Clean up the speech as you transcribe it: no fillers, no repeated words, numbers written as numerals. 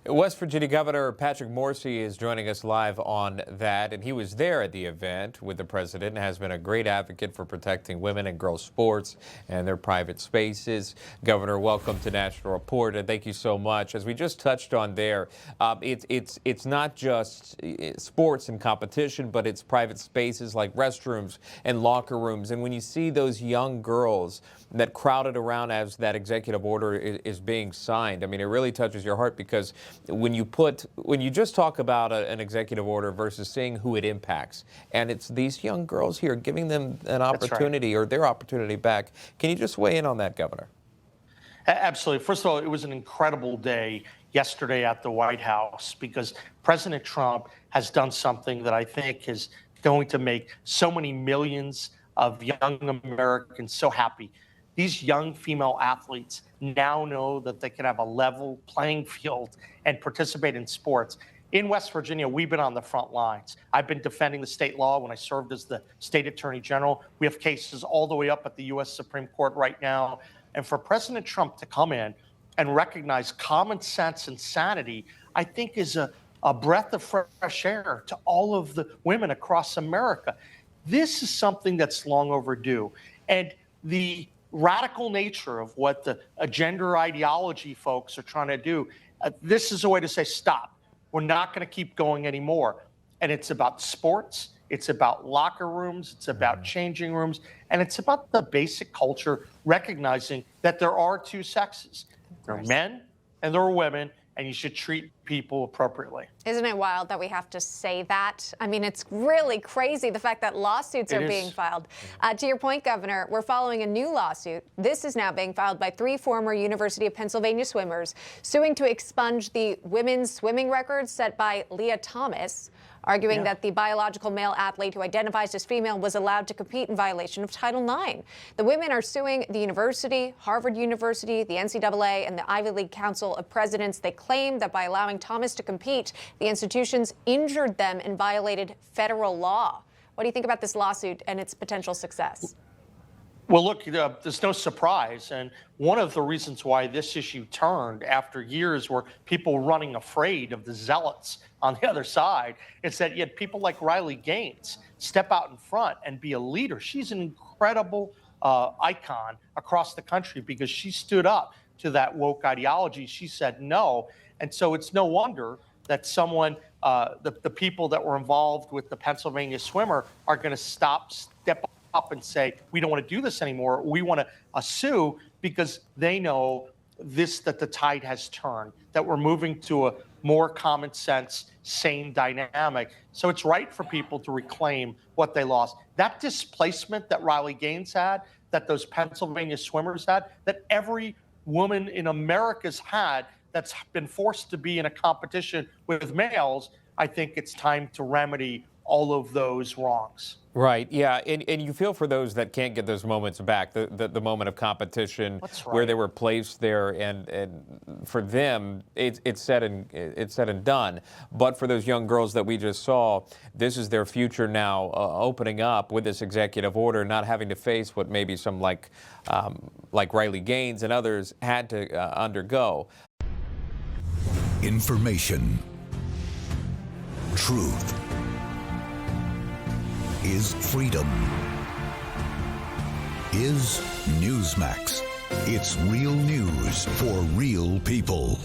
West Virginia Governor Patrick Morrisey is joining us live on that, and he was there at the event with the president and has been a great advocate for protecting women and girls' sports and their private spaces. Governor, welcome to National Report, and thank you so much. As we just touched on there, it's not just sports and competition, but it's private spaces like restrooms and locker rooms. And when you see those young girls that crowded around as that executive order is being signed, I mean, it really touches your heart, because when you just talk about an executive order versus seeing who it impacts, and it's these young girls here, giving them an opportunity or their opportunity back. Can you just weigh in on that, Governor? Absolutely. First of all, it was an incredible day yesterday at the White House, because President Trump has done something that I think is going to make so many millions of young Americans so happy. These young female athletes now know that they can have a level playing field and participate in sports. In West Virginia, we've been on the front lines. I've been defending the state law when I served as the state attorney general. We have cases all the way up at the U.S. Supreme Court right now. And for President Trump to come in and recognize common sense and sanity, I think is a breath of fresh air to all of the women across America. This is something that's long overdue. And the radical nature of what the gender ideology folks are trying to do, this is a way to say, stop. We're not going to keep going anymore. And it's about sports. It's about locker rooms. It's about changing rooms. And it's about the basic culture, recognizing that there are two sexes. There are men and there are women, and you should treat people appropriately. Isn't it wild that we have to say that? I mean, it's really crazy, the fact that lawsuits are being filed. To your point, Governor, we're following a new lawsuit. This is now being filed by 3 former University of Pennsylvania swimmers, suing to expunge the women's swimming records set by Leah Thomas, arguing that the biological male athlete who identifies as female was allowed to compete in violation of Title IX. The women are suing the university, Harvard University, the NCAA, and the Ivy League Council of Presidents. They claim that by allowing Thomas to compete, the institutions injured them and violated federal law. What do you think about this lawsuit and its potential success? Well, look, there's no surprise. And one of the reasons why this issue turned after years where people were running afraid of the zealots on the other side is that you had people like Riley Gaines step out in front and be a leader. She's an incredible icon across the country because she stood up to that woke ideology. She said no. And so it's no wonder that someone, the people that were involved with the Pennsylvania swimmer are going to step up and say, we don't want to do this anymore. We want to sue, because they know that the tide has turned, that we're moving to a more common sense, sane dynamic. So it's right for people to reclaim what they lost. That displacement that Riley Gaines had, that those Pennsylvania swimmers had, that every woman in America's had, that's been forced to be in a competition with males, I think it's time to remedy all of those wrongs. Right, yeah, and you feel for those that can't get those moments back, the moment of competition where they were placed there, and for them, it's said and done. But for those young girls that we just saw, this is their future now opening up with this executive order, not having to face what maybe some like Riley Gaines and others had to undergo. Information. Truth is freedom. Is Newsmax. It's real news for real people.